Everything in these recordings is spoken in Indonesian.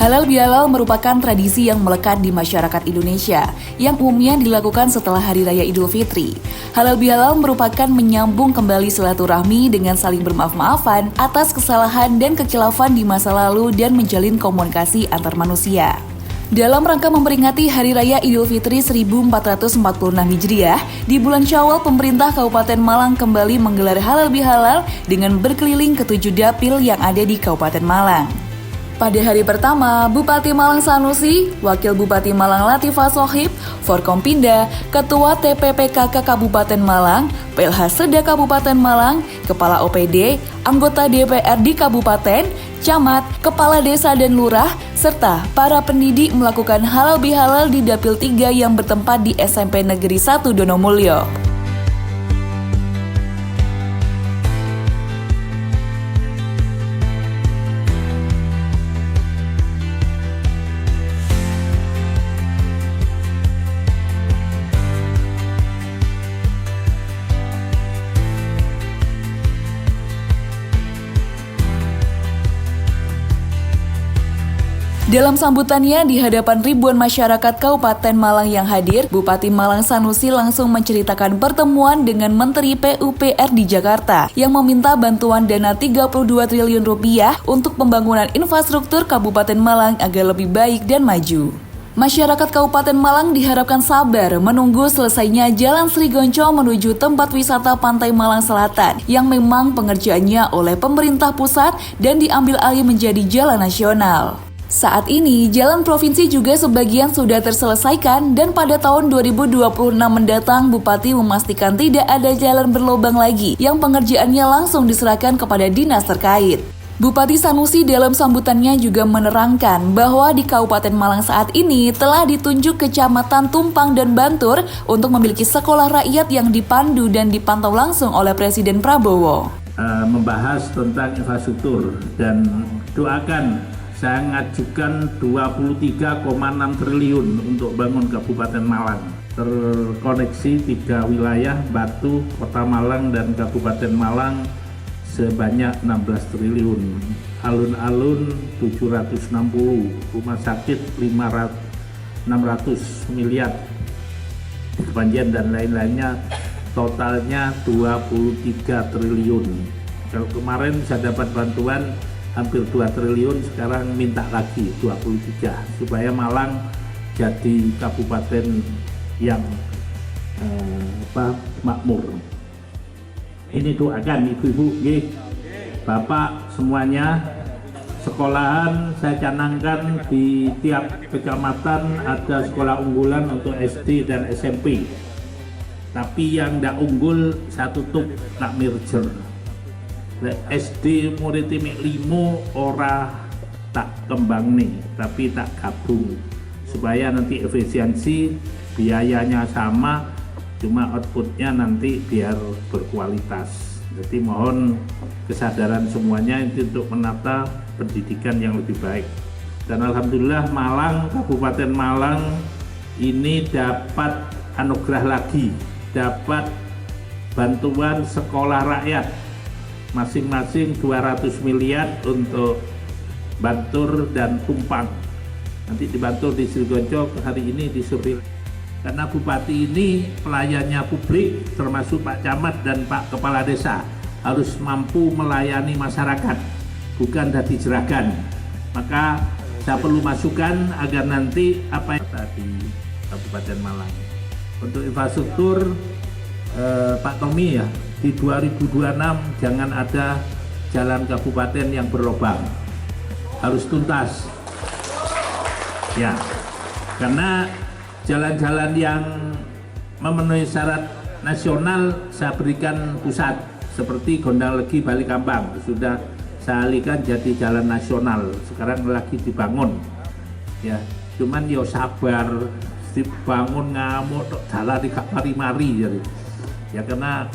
Halal bihalal merupakan tradisi yang melekat di masyarakat Indonesia, yang umumnya dilakukan setelah Hari Raya Idul Fitri. Halal bihalal merupakan menyambung kembali silaturahmi dengan saling bermaaf-maafan atas kesalahan dan kekilafan di masa lalu dan menjalin komunikasi antar manusia. Dalam rangka memperingati Hari Raya Idul Fitri 1446 Hijriah, di bulan Syawal pemerintah Kabupaten Malang kembali menggelar halal bihalal dengan berkeliling ke 7 dapil yang ada di Kabupaten Malang. Pada hari pertama, Bupati Malang Sanusi, Wakil Bupati Malang Latifah Sohib, Forkompinda, Ketua TPPKK Kabupaten Malang, PLH Seda Kabupaten Malang, Kepala OPD, anggota DPR di Kabupaten, Camat, Kepala Desa dan Lurah, serta para pendidik melakukan halal bihalal di Dapil 3 yang bertempat di SMP Negeri 1 Donomulyo. Dalam sambutannya di hadapan ribuan masyarakat Kabupaten Malang yang hadir, Bupati Malang Sanusi langsung menceritakan pertemuan dengan Menteri PUPR di Jakarta yang meminta bantuan dana 32 triliun rupiah untuk pembangunan infrastruktur Kabupaten Malang agar lebih baik dan maju. Masyarakat Kabupaten Malang diharapkan sabar menunggu selesainya Jalan Sri Gonco menuju tempat wisata Pantai Malang Selatan yang memang pengerjaannya oleh pemerintah pusat dan diambil alih menjadi jalan nasional. Saat ini, jalan provinsi juga sebagian sudah terselesaikan dan pada tahun 2026 mendatang Bupati memastikan tidak ada jalan berlubang lagi yang pengerjaannya langsung diserahkan kepada dinas terkait. Bupati Sanusi dalam sambutannya juga menerangkan bahwa di Kabupaten Malang saat ini telah ditunjuk Kecamatan Tumpang dan Bantur untuk memiliki sekolah rakyat yang dipandu dan dipantau langsung oleh Presiden Prabowo. Membahas tentang infrastruktur dan doakan saya ngajukan 23,6 triliun untuk bangun Kabupaten Malang. Terkoneksi 3 wilayah, Batu, Kota Malang, dan Kabupaten Malang sebanyak 16 triliun. Alun-alun 760, rumah sakit 600 miliar, kepanjen dan lain-lainnya, totalnya 23 triliun. Kalau kemarin saya dapat bantuan hampir 2 triliun, sekarang minta lagi 23 supaya Malang jadi kabupaten yang makmur. Ini doakan ibu-ibu, bapak semuanya, sekolahan saya canangkan di tiap kecamatan ada sekolah unggulan untuk SD dan SMP. Tapi yang tidak unggul saya tutup, tak merger. SD murid timik 5 ora tak kembang nih, tapi tak gabung supaya nanti efisiensi, biayanya sama, cuma outputnya nanti biar berkualitas. Jadi mohon kesadaran semuanya itu untuk menata pendidikan yang lebih baik. Dan alhamdulillah Malang, Kabupaten Malang ini dapat anugerah lagi, dapat bantuan sekolah rakyat masing-masing 200 miliar untuk Bantur dan Tumpang. Nanti di Bantur di Sri Gonco, hari ini di Suril. Karena Bupati ini pelayannya publik, termasuk Pak Camat dan Pak Kepala Desa, harus mampu melayani masyarakat, bukan dadi jeragan. Maka saya perlu masukan agar nanti apa yang di Kabupaten Malang. Untuk infrastruktur, Pak Tommy ya, di 2026 jangan ada jalan kabupaten yang berlubang, harus tuntas ya, karena jalan-jalan yang memenuhi syarat nasional saya berikan pusat, seperti Gondang-Legi Balikambang sudah saya alihkan jadi jalan nasional, sekarang lagi dibangun ya, cuman yo sabar dibangun ngamuk jalan di mari-mari ya, karena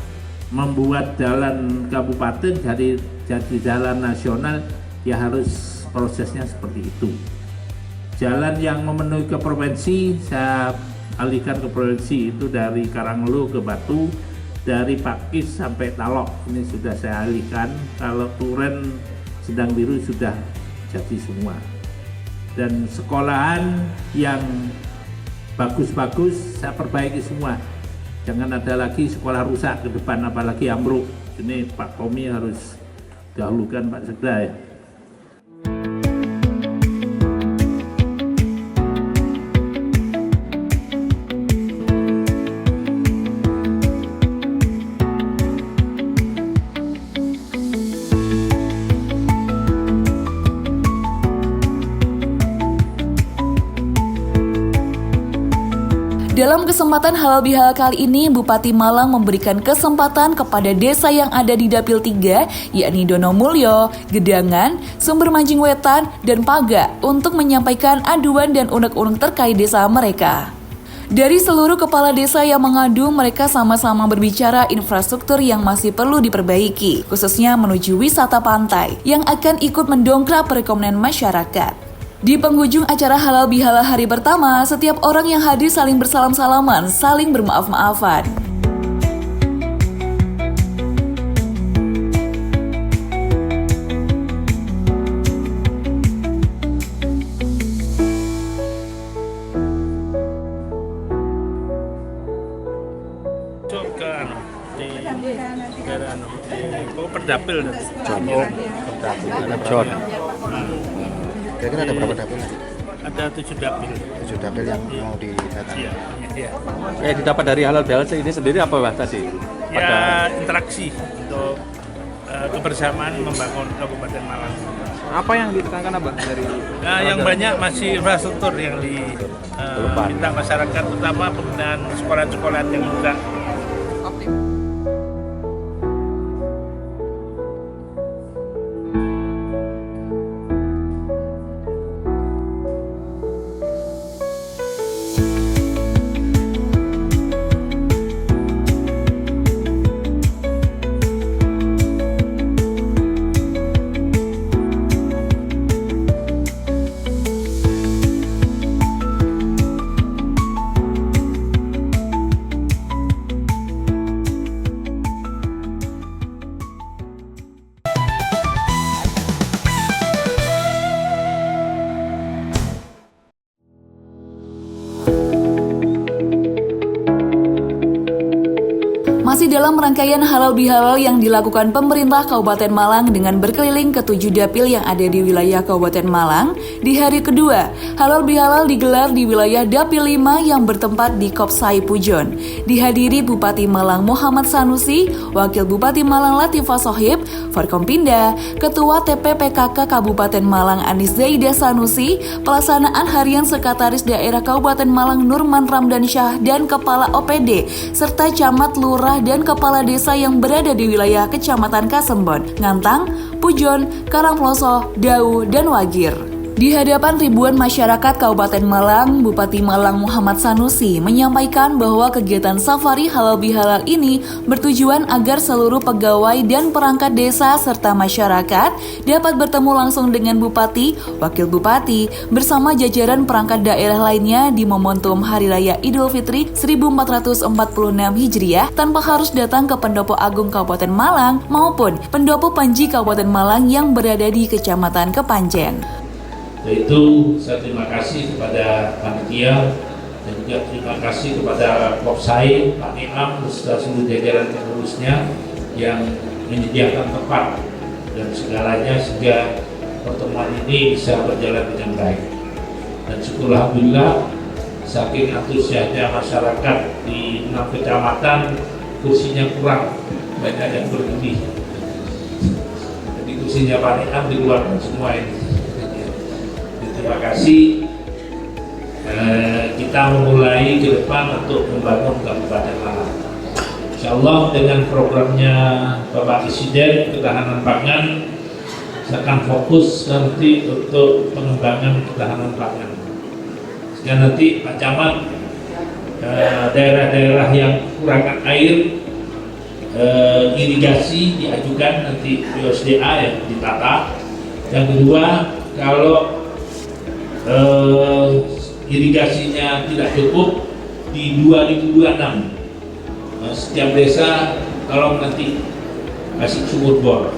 membuat jalan kabupaten jadi jalan nasional ya harus prosesnya seperti itu. Jalan yang memenuhi ke provinsi saya alihkan ke provinsi, itu dari Karanglo ke Batu, dari Pakis sampai Talok ini sudah saya alihkan. Kalau Turen Sedang Biru sudah jadi semua. dan sekolahan yang bagus-bagus saya perbaiki semua. Jangan ada lagi sekolah rusak ke depan, apalagi ambruk. Ini Pak Tommy harus dahulukan Pak Sekda ya. Dalam kesempatan halal bihalal kali ini, Bupati Malang memberikan kesempatan kepada desa yang ada di Dapil 3, yakni Donomulyo, Gedangan, Sumber Manjing Wetan, dan Paga untuk menyampaikan aduan dan unek-unek terkait desa mereka. Dari seluruh kepala desa yang mengadu, mereka sama-sama berbicara infrastruktur yang masih perlu diperbaiki, khususnya menuju wisata pantai, yang akan ikut mendongkrak perekonomian masyarakat. Di penghujung acara halal bihalal hari pertama, setiap orang yang hadir saling bersalam-salaman, saling bermaaf-maafan. Perdapil. Kira-kira ada berapa dapil nanti? Ada 7 dapil. 7 dapil yang mau didatangi. Iya. Didapat dari halal bihalal ini sendiri apa Pak tadi? Ya, interaksi untuk kebersamaan membangun Kabupaten Malang. Apa yang ditekankan Abang dari? Nah, yang banyak masih infrastruktur yang diminta masyarakat, terutama penggunaan sekolah-sekolah yang buka. Masih dalam rangkaian halal bihalal yang dilakukan pemerintah Kabupaten Malang dengan berkeliling ke 7 dapil yang ada di wilayah Kabupaten Malang, di hari kedua, halal bihalal digelar di wilayah Dapil 5 yang bertempat di Kopsai Pujon. Dihadiri Bupati Malang Muhammad Sanusi, Wakil Bupati Malang Latifah Sohib, Forkompinda, Ketua TPPKK Kabupaten Malang Anis Zaida Sanusi, pelaksanaan harian Sekretaris Daerah Kabupaten Malang Nurman Ramdan Syah, dan Kepala OPD, serta Camat, Lurah, dan Kepala Desa yang berada di wilayah Kecamatan Kasembon, Ngantang, Pujon, Karangploso, Dau, dan Wagir. Di hadapan ribuan masyarakat Kabupaten Malang, Bupati Malang Muhammad Sanusi menyampaikan bahwa kegiatan safari halal bihalal ini bertujuan agar seluruh pegawai dan perangkat desa serta masyarakat dapat bertemu langsung dengan Bupati, Wakil Bupati, bersama jajaran perangkat daerah lainnya di momentum Hari Raya Idul Fitri 1446 Hijriah tanpa harus datang ke Pendopo Agung Kabupaten Malang maupun Pendopo Panji Kabupaten Malang yang berada di Kecamatan Kepanjen. Yaitu saya terima kasih kepada panitia dan juga terima kasih kepada Kopsai, Pak Imam, beserta seluruh jajaran pengurusnya yang menyediakan tempat dan segalanya sehingga pertemuan ini bisa berjalan dengan baik. Dan syukur alhamdulillah, saking antusiasnya masyarakat di 6 kecamatan, kursinya kurang, banyak yang berlebih. Jadi kursinya Pak Imam dikeluarkan semua ini. Terima kasih. Kita memulai ke depan untuk membangun Kabupaten Malang. Insyaallah dengan programnya Bapak Presiden ketahanan pangan, saya akan fokus nanti untuk pengembangan ketahanan pangan. Sehingga nanti Pak Camat, daerah-daerah yang kekurangan air, irigasi diajukan nanti USDA yang ditata. Yang kedua, kalau irigasinya tidak cukup di 2026 setiap desa kalau nanti kasih sumur bor,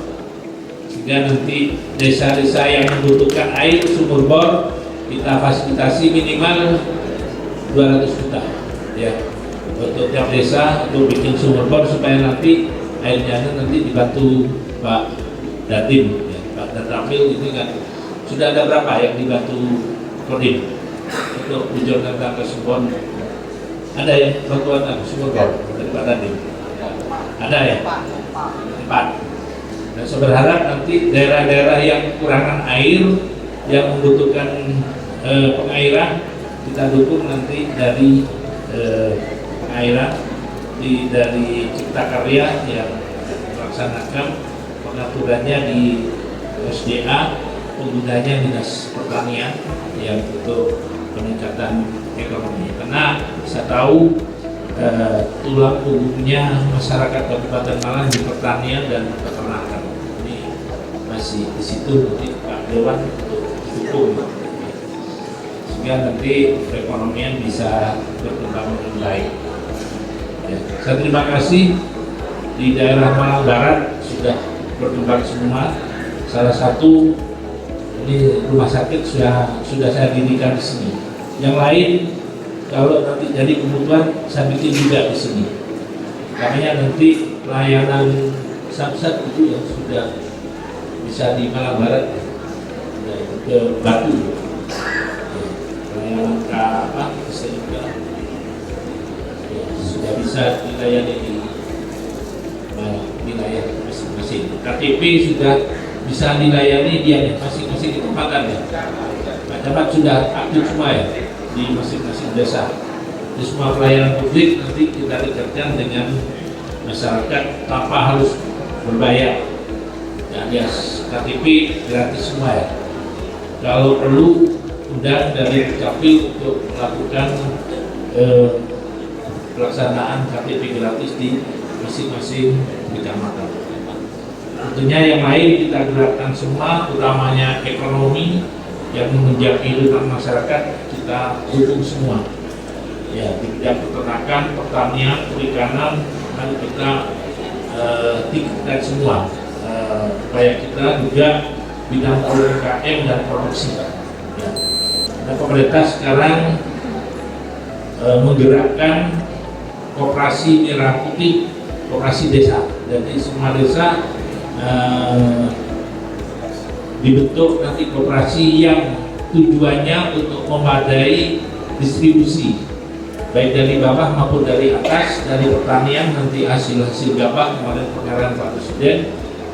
sehingga nanti desa-desa yang membutuhkan air sumur bor kita fasilitasi minimal 200 juta ya untuk tiap desa untuk bikin sumur bor supaya nanti airnya nanti dibantu Pak Datim ya. Pak Datamil ini kan sudah ada berapa yang dibantu Kodim untuk bujurkan tangga sumur, ada ya bantuan sumur bor dari Pak Datim, ada ya 4. Dan saya berharap nanti daerah-daerah yang kekurangan air, yang membutuhkan pengairan, kita dukung nanti dari pengairan dari Cipta Karya yang melaksanakan pengaturannya di SDA, penggunanya Dinas Pertanian yang untuk peningkatan ekonomi. Karena saya tahu tulang punggungnya masyarakat Kabupaten Malang di pertanian dan peternakan. Ini masih di situ nanti Pak Dewan untuk dukung, sehingga nanti perekonomian bisa berkembang dengan baik. Ya, saya terima kasih di daerah Malang Barat sudah berkembang semua. Salah satu ini rumah sakit sudah saya dirikan di sini. Yang lain kalau nanti jadi kebutuhan saya bikin juga di sini. Makanya nanti layanan SAT itu yang sudah bisa di Malang Barat ke Batu, layanan ke apa sehingga sudah bisa dilayani di wilayah masing-masing. KTP sudah bisa dilayani dia masing-masing tempatan ya. Pak Camat sudah aktif semua ya di masing-masing desa. Di semua pelayanan publik nanti kita dekatkan dengan masyarakat tanpa harus berbayar. Ya, alias KTP gratis semua ya. Kalau perlu undang dari Capil untuk melakukan pelaksanaan KTP gratis di masing-masing kecamatan. Tentunya yang lain kita gerakkan semua, utamanya ekonomi yang menunjang kehidupan masyarakat, kita dukung semua. Ya, di bidang peternakan, pertanian, perikanan, dan kita tingkatkan semua supaya kita juga bidang UMKM dan produksi. Ya. Nah, pemerintah sekarang menggerakkan koperasi merah putih, koperasi desa. Jadi semua desa dibentuk nanti koperasi yang tujuannya untuk memadai distribusi baik dari bawah maupun dari atas, dari pertanian nanti hasil gabah. Kemarin pengarahan Pak Presiden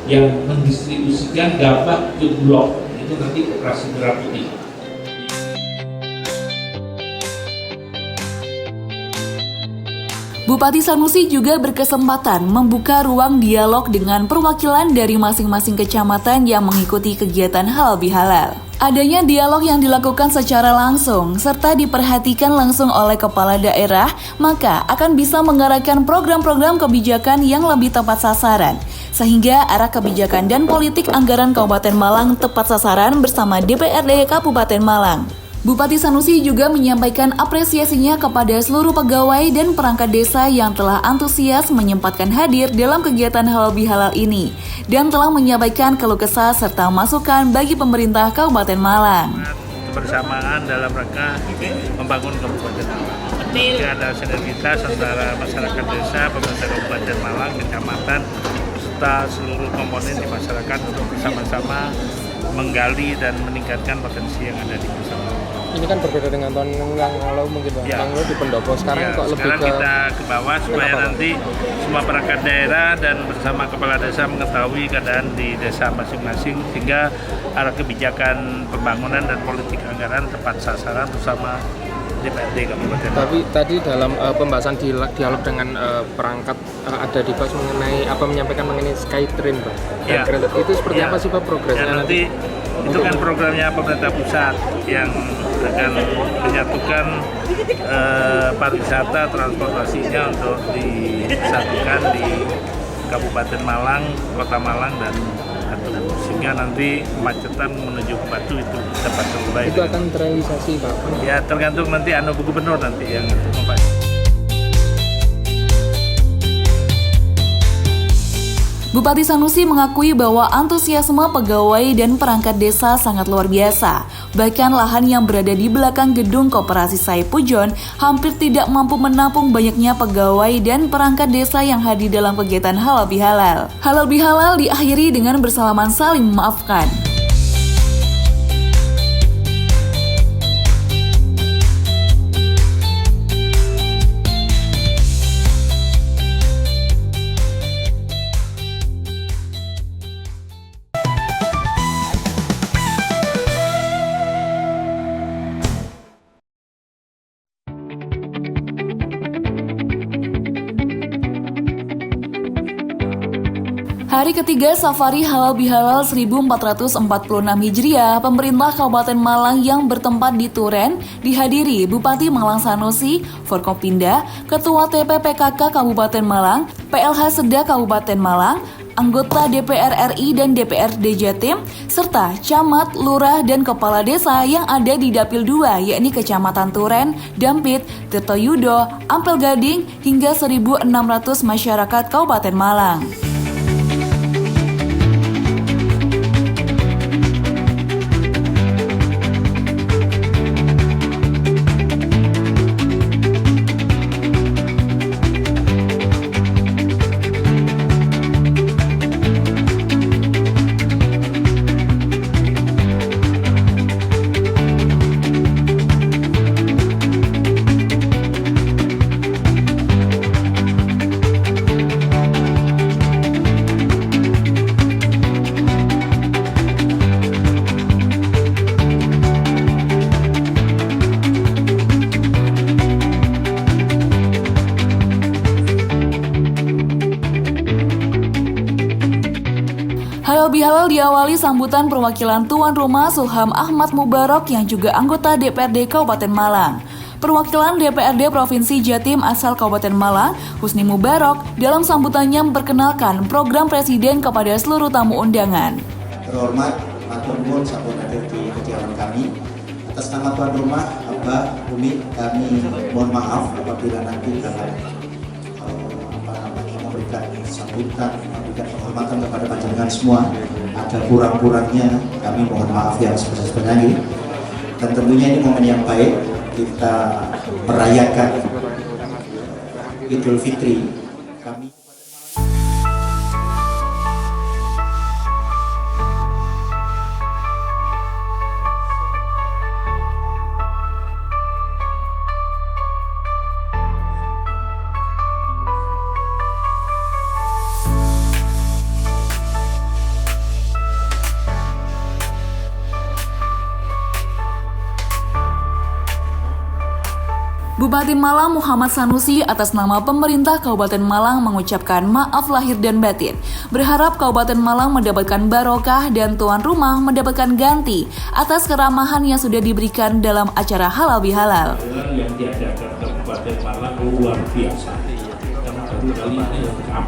yang mendistribusikan gabah ke Bulog itu nanti koperasi merah putih. Bupati Sanusi juga berkesempatan membuka ruang dialog dengan perwakilan dari masing-masing kecamatan yang mengikuti kegiatan halal bihalal. Adanya dialog yang dilakukan secara langsung serta diperhatikan langsung oleh kepala daerah, maka akan bisa mengarahkan program-program kebijakan yang lebih tepat sasaran, sehingga arah kebijakan dan politik anggaran Kabupaten Malang tepat sasaran bersama DPRD Kabupaten Malang. Bupati Sanusi juga menyampaikan apresiasinya kepada seluruh pegawai dan perangkat desa yang telah antusias menyempatkan hadir dalam kegiatan halal bihalal ini dan telah menyampaikan keluh kesah serta masukan bagi pemerintah Kabupaten Malang. Kebersamaan dalam rangka membangun Kabupaten Malang. Jadi ada sinergitas antara masyarakat desa, pemerintah Kabupaten Malang, kecamatan, serta seluruh komponen di masyarakat untuk bersama-sama menggali dan meningkatkan potensi yang ada di desa. Ini kan berbeda dengan tahun yang lalu mungkin Pak. Ya. Yang lalu di pendopo, sekarang Ya, kok lebih sekarang ke kita ke bawah supaya Kenapa, nanti semua perangkat daerah dan bersama kepala desa mengetahui keadaan di desa masing-masing sehingga arah kebijakan pembangunan dan politik anggaran tepat sasaran bersama DPRD Kabupaten. Tapi tadi dalam pembahasan dialog dengan perangkat ada dibahas mengenai menyampaikan mengenai Skytrain Pak. Ya. Itu seperti Ya. apa sih Pak progresnya Ya, nanti itu kan programnya pemerintah pusat yang akan menyatukan pariwisata transportasinya untuk disatukan di Kabupaten Malang, Kota Malang dan Batu, sehingga nanti kemacetan menuju ke Batu itu dapat terurai. Itu akan terrealisasi Pak. Ya tergantung nanti gubernur nanti yang membantu. Bupati Sanusi mengakui bahwa antusiasme pegawai dan perangkat desa sangat luar biasa. Bahkan lahan yang berada di belakang gedung Koperasi Saipujon hampir tidak mampu menampung banyaknya pegawai dan perangkat desa yang hadir dalam kegiatan Halal Bihalal. Halal Bihalal diakhiri dengan bersalaman saling memaafkan. Hari ketiga Safari Halal Bihalal 1446 Hijriah, pemerintah Kabupaten Malang yang bertempat di Turen dihadiri Bupati Malang Sanusi, Forkopimda, Ketua TPPKK Kabupaten Malang, PLH Seda Kabupaten Malang, anggota DPR RI dan DPRD Jatim, serta camat, lurah, dan kepala desa yang ada di Dapil 2, yakni Kecamatan Turen, Dampit, Tirtoyudo, Ampel Gading, hingga 1.600 masyarakat Kabupaten Malang. Halal Bihalal diawali sambutan perwakilan tuan rumah Suham Ahmad Mubarok yang juga anggota DPRD Kabupaten Malang. Perwakilan DPRD Provinsi Jatim asal Kabupaten Malang, Husni Mubarok, dalam sambutannya memperkenalkan program Presiden kepada seluruh tamu undangan. Terhormat, matur nuwun sampun hadir di kediaman kami. Atas nama tuan rumah, Abah, Umi, kami mohon maaf apabila nanti dalam memberikan sambutan, memberikan penghormatan kepada panjenengan semua ada kurang-kurangnya, kami mohon maaf yang sebesar-besarnya. Dan tentunya ini momen yang baik kita merayakan Idul Fitri. Kami Bupati Malang Muhammad Sanusi atas nama pemerintah Kabupaten Malang mengucapkan maaf lahir dan batin. Berharap Kabupaten Malang mendapatkan barokah dan tuan rumah mendapatkan ganti atas keramahan yang sudah diberikan dalam acara Halal Bihalal. Yang diadakan Kabupaten Malang luar biasa. Karena baru kali ini lengkap.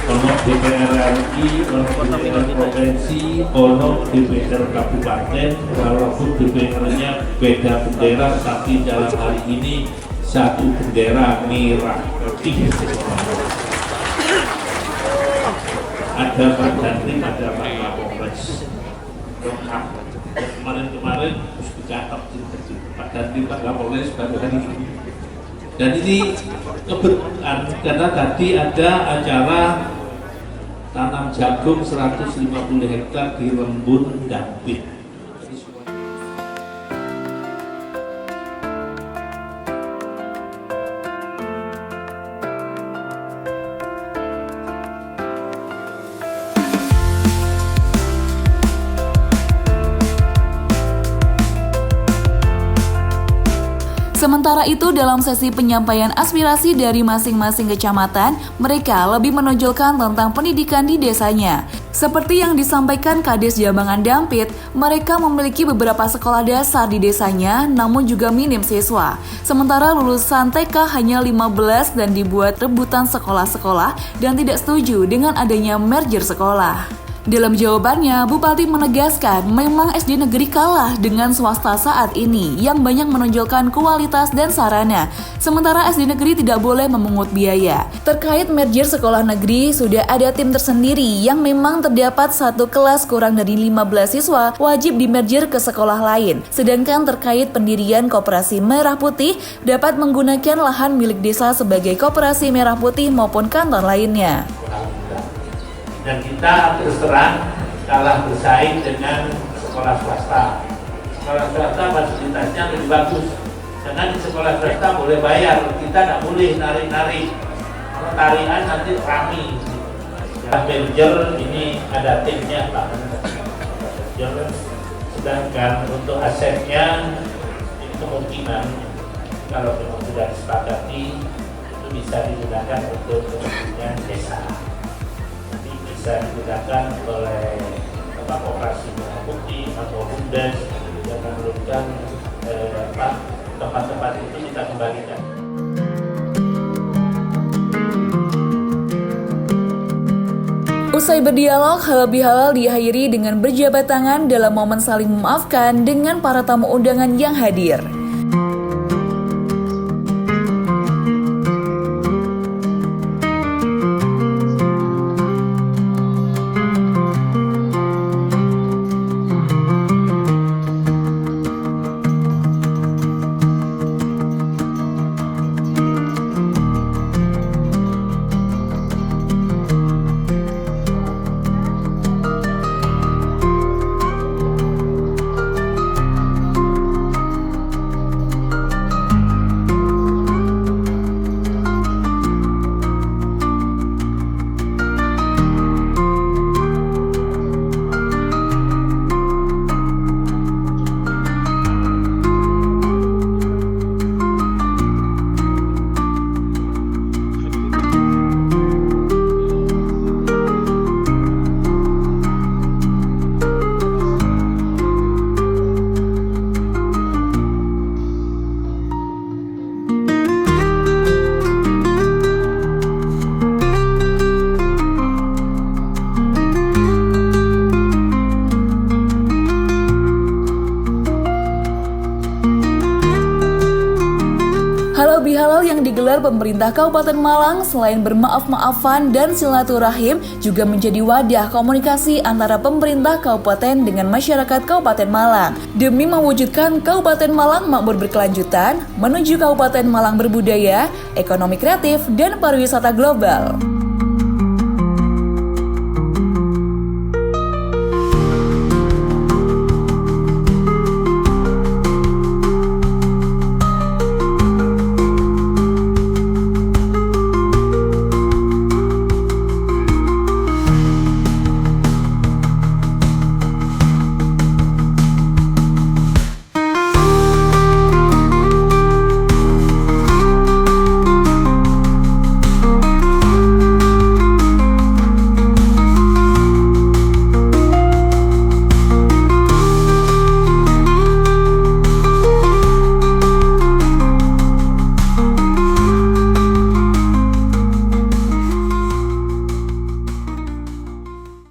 Ono DPR RI, ono DPR Provinsi, ono DPR Kabupaten, walaupun DPR-nya beda bendera, tapi dalam hari ini satu bendera merah putih. Ada Pak Dantim, ada Pak Kapolres. Lengkap. Kemarin-kemarin harus dicatat Pak Dantim, Pak Kapolres baru hari ini. Dan ini kebetulan karena tadi ada acara tanam jagung 150 hektar di Rembun Dampit. Sementara itu, dalam sesi penyampaian aspirasi dari masing-masing kecamatan, mereka lebih menonjolkan tentang pendidikan di desanya. Seperti yang disampaikan Kades Jambangan Dampit, mereka memiliki beberapa sekolah dasar di desanya, namun juga minim siswa. Sementara lulusan TK hanya 15 dan dibuat rebutan sekolah-sekolah dan tidak setuju dengan adanya merger sekolah. Dalam jawabannya, Bupati menegaskan memang SD negeri kalah dengan swasta saat ini yang banyak menonjolkan kualitas dan sarana, sementara SD negeri tidak boleh memungut biaya. Terkait merger sekolah negeri, sudah ada tim tersendiri yang memang terdapat satu kelas kurang dari 15 siswa wajib dimerger ke sekolah lain. Sedangkan terkait pendirian Koperasi Merah Putih dapat menggunakan lahan milik desa sebagai Koperasi Merah Putih maupun kantor lainnya. Dan kita terus terang kalah bersaing dengan sekolah swasta. Sekolah swasta fasilitasnya lebih bagus. Karena di sekolah swasta boleh bayar, kita nggak boleh narik-narik. Kalau tarian nanti rame. Merger ini ada timnya Pak. Sedangkan untuk asetnya ini kemungkinan kalau memang sudah disepakati itu bisa digunakan untuk kepentingan desa. Bisa digunakan oleh Koperasi Merah Putih atau BUMDes yang menurunkan tempat-tempat itu kita kembalikan. Usai berdialog, halal bihalal diakhiri dengan berjabat tangan dalam momen saling memaafkan dengan para tamu undangan yang hadir. Halal bihalal yang digelar pemerintah Kabupaten Malang selain bermaaf-maafan dan silaturahim juga menjadi wadah komunikasi antara pemerintah kabupaten dengan masyarakat Kabupaten Malang demi mewujudkan Kabupaten Malang makmur berkelanjutan menuju Kabupaten Malang berbudaya, ekonomi kreatif, dan pariwisata global.